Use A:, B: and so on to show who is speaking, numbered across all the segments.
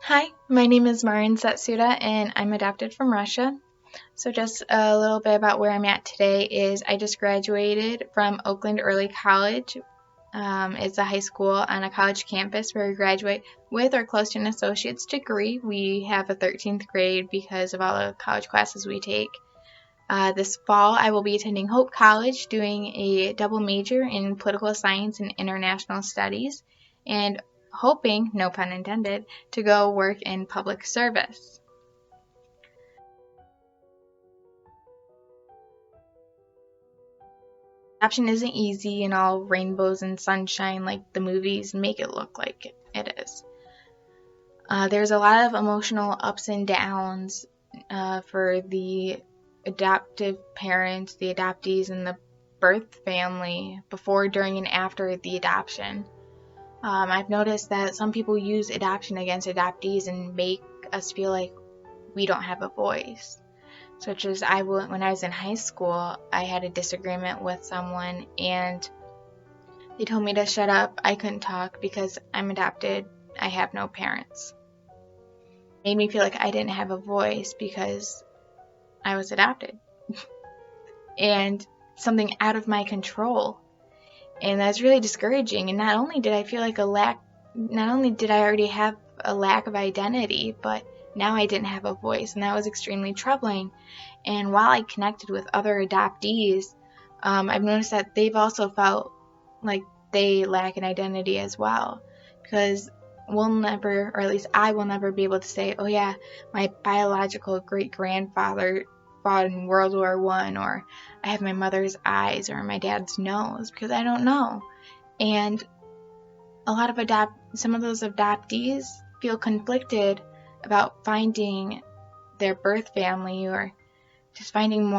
A: Hi, my name is Maryn Setsuda and I'm adopted from Russia. So just a little bit about where I'm at today is I just graduated from Oakland Early College. It's a high school on a college campus where we graduate with or close to an associate's degree. We have a 13th grade because of all the college classes we take. This fall I will be attending Hope College doing a double major in political science and international studies, and hoping, no pun intended, to go work in public service. Adoption isn't easy and all rainbows and sunshine like the movies make it look like it is. There's a lot of emotional ups and downs for the adoptive parents, the adoptees, and the birth family before, during, and after the adoption. I've noticed that some people use adoption against adoptees and make us feel like we don't have a voice. Such as when I was in high school, I had a disagreement with someone and they told me to shut up. I couldn't talk because I'm adopted. I have no parents. It made me feel like I didn't have a voice because I was adopted. And something out of my control. And that's really discouraging. And not only did I already have a lack of identity, but now I didn't have a voice, and that was extremely troubling. And while I connected with other adoptees, I've noticed that they've also felt like they lack an identity as well, because we'll never, or at least I will never be able to say, oh yeah, my biological great-grandfather fought in World War I, or I have my mother's eyes or my dad's nose, because I don't know. And a lot of some of those adoptees feel conflicted about finding their birth family, or just finding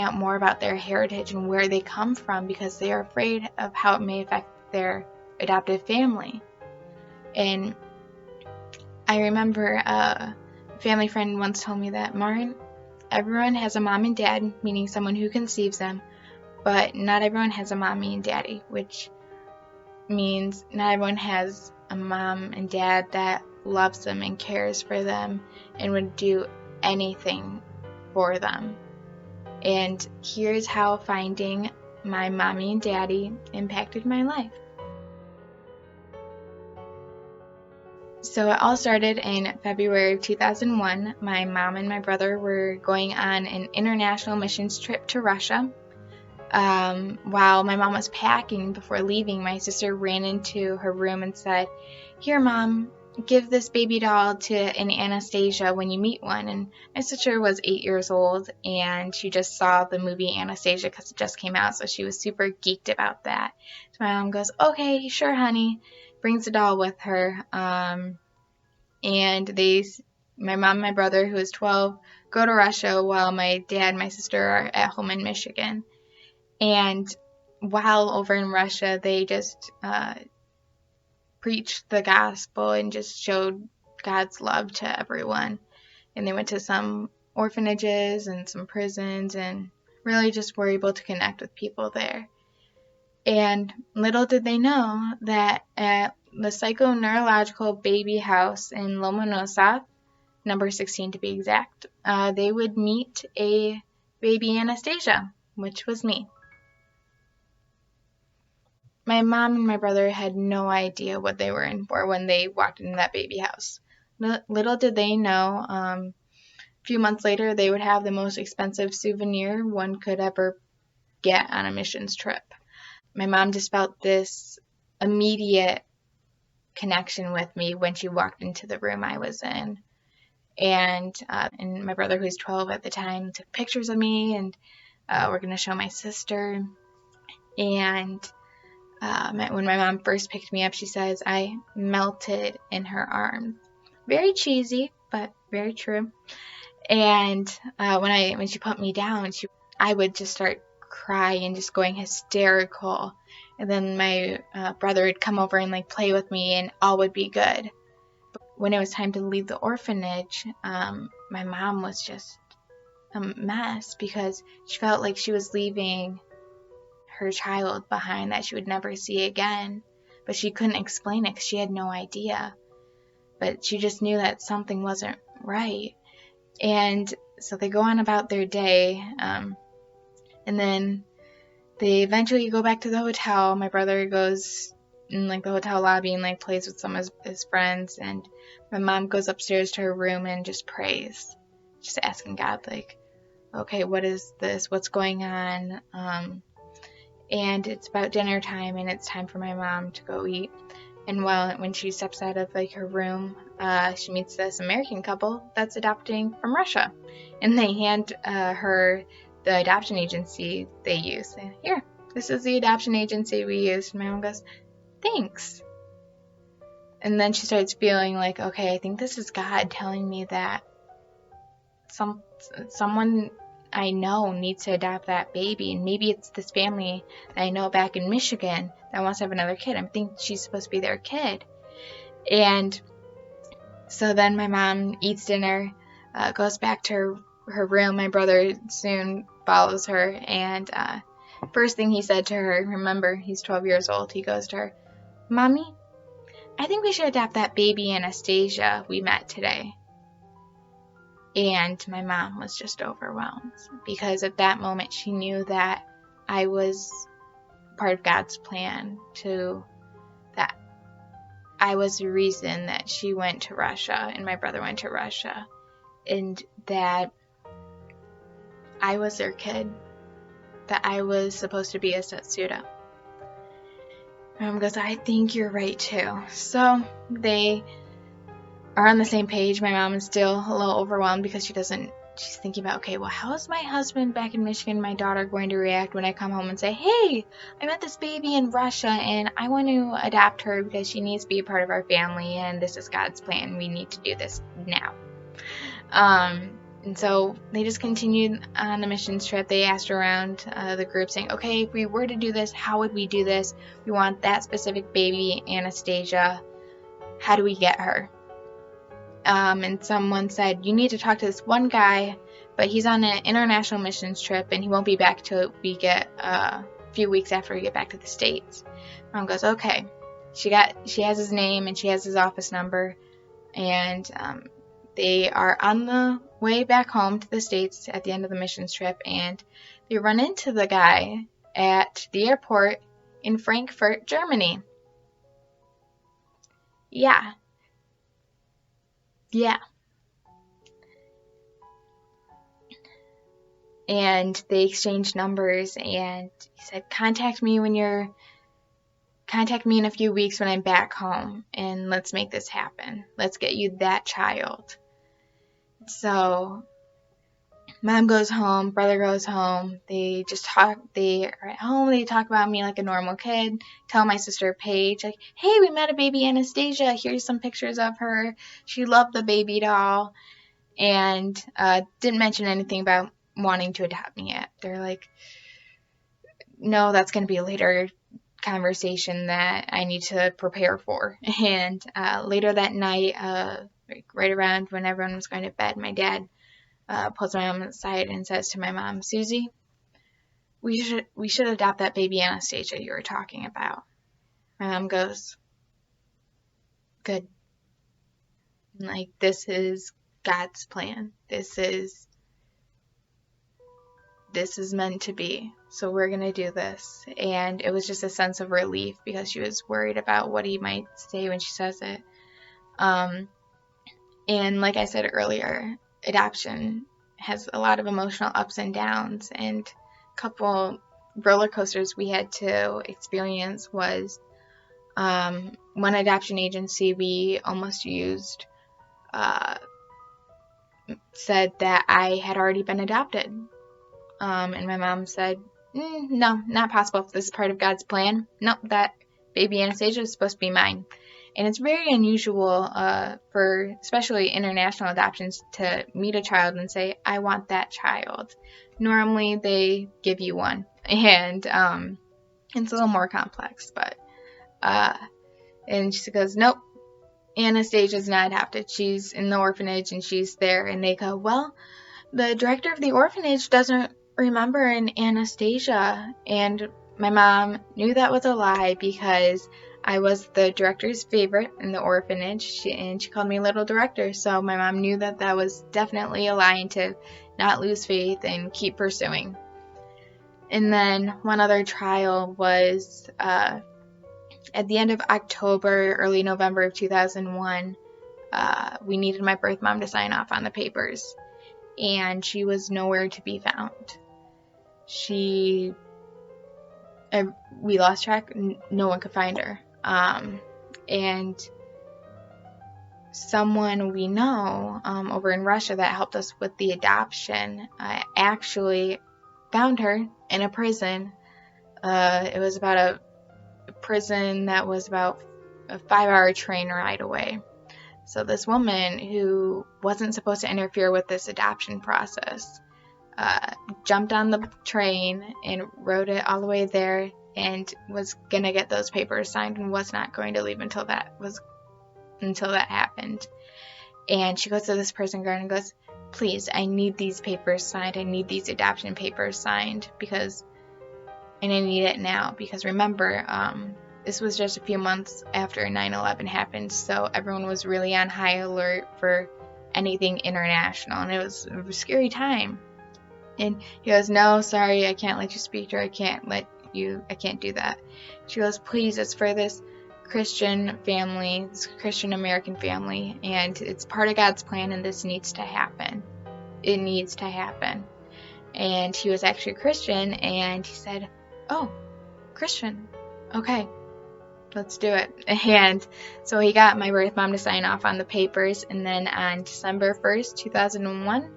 A: out more about their heritage and where they come from, because they are afraid of how it may affect their adoptive family. And I remember a family friend once told me that, Maryn, everyone has a mom and dad, meaning someone who conceives them, but not everyone has a mommy and daddy, which means not everyone has a mom and dad that loves them and cares for them and would do anything for them. And here's how finding my mommy and daddy impacted my life. So it all started in February of 2001. My mom and my brother were going on an international missions trip to Russia. While my mom was packing before leaving, my sister ran into her room and said, "Here, Mom, give this baby doll to an Anastasia when you meet one." And my sister was 8 years old, and she just saw the movie Anastasia because it just came out, so she was super geeked about that. So my mom goes, "Okay, sure, honey," brings the doll with her, and my mom and my brother, who is 12, go to Russia while my dad and my sister are at home in Michigan. And while over in Russia, they just preached the gospel and just showed God's love to everyone. And they went to some orphanages and some prisons and really just were able to connect with people there. And little did they know that at the psychoneurological baby house in Lomonosov, number 16 to be exact, they would meet a baby Anastasia, which was me. My mom and my brother had no idea what they were in for when they walked into that baby house. Little did they know, a few months later, they would have the most expensive souvenir one could ever get on a missions trip. My mom just felt this immediate connection with me when she walked into the room I was in. And my brother, who was 12 at the time, took pictures of me, and we're going to show my sister. And when my mom first picked me up, she says, I melted in her arms. Very cheesy, but very true. And when she put me down, I would just start crying, just going hysterical. And then my brother would come over and play with me, and all would be good. But when it was time to leave the orphanage, my mom was just a mess because she felt like she was leaving her child behind that she would never see again, but she couldn't explain it because she had no idea. but she just knew that something wasn't right. And so they go on about their day, and then they eventually go back to the hotel. My brother goes in like the hotel lobby and like plays with some of his friends, and my mom goes upstairs to her room and just prays, just asking God, like, okay, what is this? What's going on? And it's about dinner time, and it's time for my mom to go eat. And when she steps out of like her room, she meets this American couple that's adopting from Russia, and they hand her the adoption agency they use. And here, this is the adoption agency we use. And my mom goes, thanks. And then she starts feeling like, okay, I think this is God telling me that someone I know needs to adopt that baby, and maybe it's this family that I know back in Michigan that wants to have another kid. I think she's supposed to be their kid. And so then my mom eats dinner, goes back to her room. My brother soon follows her, and first thing he said to her, remember, he's 12 years old, he goes to her, Mommy, I think we should adopt that baby Anastasia we met today. And my mom was just overwhelmed, because at that moment she knew that I was part of God's plan, that I was the reason that she went to Russia and my brother went to Russia, and that I was their kid, that I was supposed to be a Setsuda. My mom goes, I think you're right too. So they are on the same page. My mom is still a little overwhelmed because she's thinking about, okay, well, how is my husband back in Michigan, my daughter, going to react when I come home and say, hey, I met this baby in Russia and I want to adopt her because she needs to be a part of our family and this is God's plan. We need to do this now. And so they just continued on the missions trip. They asked around the group saying, okay, if we were to do this, how would we do this? We want that specific baby, Anastasia. How do we get her? And someone said, you need to talk to this one guy, but he's on an international missions trip and he won't be back till we get a few weeks after we get back to the States. Mom goes, okay. She has his name and she has his office number, and they are on the way back home to the States at the end of the missions trip, and they run into the guy at the airport in Frankfurt, Germany. Yeah. And they exchanged numbers, and he said, contact me in a few weeks when I'm back home, and let's make this happen. Let's get you that child. So mom goes home, brother goes home. They are at home. They talk about me like a normal kid. Tell my sister Paige, like, hey, we met a baby Anastasia. Here's some pictures of her. She loved the baby doll. And didn't mention anything about wanting to adopt me yet. They're like, no, that's going to be a later conversation that I need to prepare for. And later that night, right around when everyone was going to bed, my dad pulls my mom aside and says to my mom, Susie, we should adopt that baby Anastasia you were talking about. My mom goes, good. Like, this is God's plan. This is meant to be. So we're going to do this. And it was just a sense of relief because she was worried about what he might say when she says it. And like I said earlier, adoption has a lot of emotional ups and downs, and a couple roller coasters we had to experience was one adoption agency we almost used said that I had already been adopted. And my mom said, no, not possible. This is part of God's plan. Nope, that baby Anastasia is supposed to be mine. And it's very unusual for especially international adoptions to meet a child and say, I want that child. Normally they give you one. And it's a little more complex. But and she goes, nope, Anastasia's not adopted. She's in the orphanage and she's there. And they go, well, the director of the orphanage doesn't remember an Anastasia. And my mom knew that was a lie because I was the director's favorite in the orphanage, and she called me Little Director, so my mom knew that that was definitely a line to not lose faith and keep pursuing. And then one other trial was at the end of October, early November of 2001. We needed my birth mom to sign off on the papers, and she was nowhere to be found. We lost track. No one could find her. And someone we know over in Russia that helped us with the adoption actually found her in a prison. It was about a prison that was about a 5-hour train ride away. So this woman who wasn't supposed to interfere with this adoption process jumped on the train and rode it all the way there and was going to get those papers signed and was not going to leave until that happened. And she goes to this prison guard and goes, "Please, I need these papers signed. I need these adoption papers signed and I need it now." Because remember, this was just a few months after 9/11 happened, so everyone was really on high alert for anything international, and it was a scary time. And he goes, "No, sorry, I can't let you speak to her. I can't do that." She goes, "Please, it's for this Christian family, this Christian American family, and it's part of God's plan, and this needs to happen. It needs to happen." And he was actually a Christian, and he said, "Oh, Christian, okay, let's do it." And so he got my birth mom to sign off on the papers, and then on December 1st, 2001,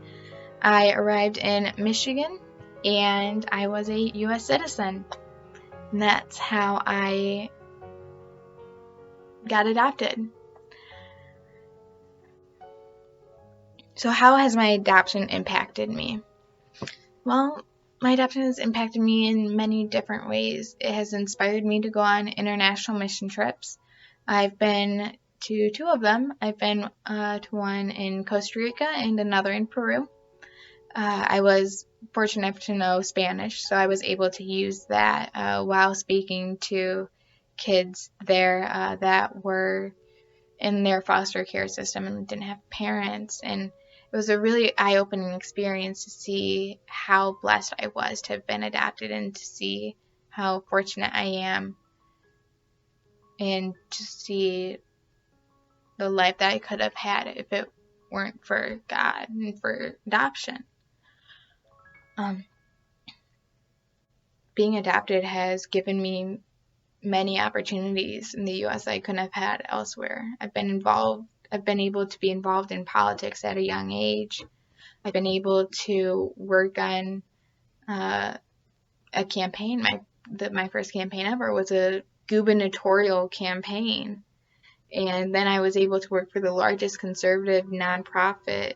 A: I arrived in Michigan, and I was a U.S. citizen. And that's how I got adopted. So how has my adoption impacted me? Well, my adoption has impacted me in many different ways. It has inspired me to go on international mission trips. I've been to 2 of them. I've been to one in Costa Rica and another in Peru. I was fortunate enough to know Spanish, so I was able to use that while speaking to kids there that were in their foster care system and didn't have parents. And it was a really eye-opening experience to see how blessed I was to have been adopted and to see how fortunate I am and to see the life that I could have had if it weren't for God and for adoption. Being adopted has given me many opportunities in the U.S. I couldn't have had elsewhere. I've been able to be involved in politics at a young age. I've been able to work on a campaign. My first campaign ever was a gubernatorial campaign. And then I was able to work for the largest conservative nonprofit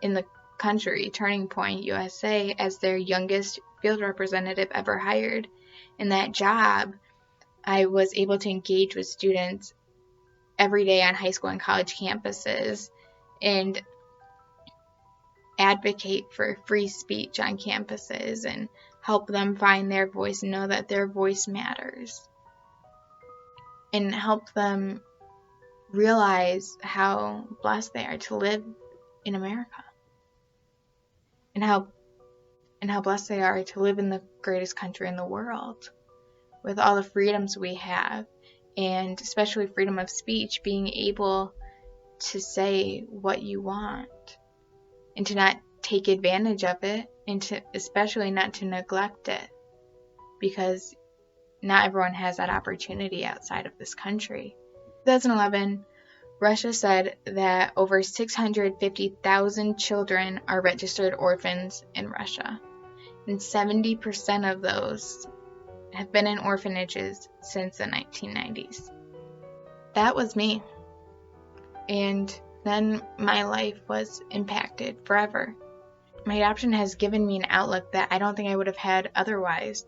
A: in the country, Turning Point USA, as their youngest field representative ever hired. In that job, I was able to engage with students every day on high school and college campuses and advocate for free speech on campuses and help them find their voice and know that their voice matters, and help them realize how blessed they are to live in America, and how blessed they are to live in the greatest country in the world with all the freedoms we have, and especially freedom of speech, being able to say what you want and to not take advantage of it, and to especially not to neglect it, because not everyone has that opportunity outside of this country. In 2011, Russia said that over 650,000 children are registered orphans in Russia, and 70% of those have been in orphanages since the 1990s. That was me. And then my life was impacted forever. My adoption has given me an outlook that I don't think I would have had otherwise.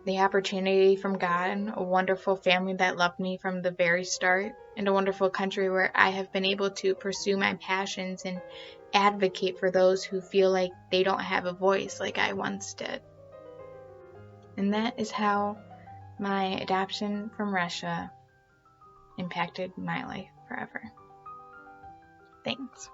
A: The opportunity from God, a wonderful family that loved me from the very start, and a wonderful country where I have been able to pursue my passions and advocate for those who feel like they don't have a voice like I once did. And that is how my adoption from Russia impacted my life forever. Thanks.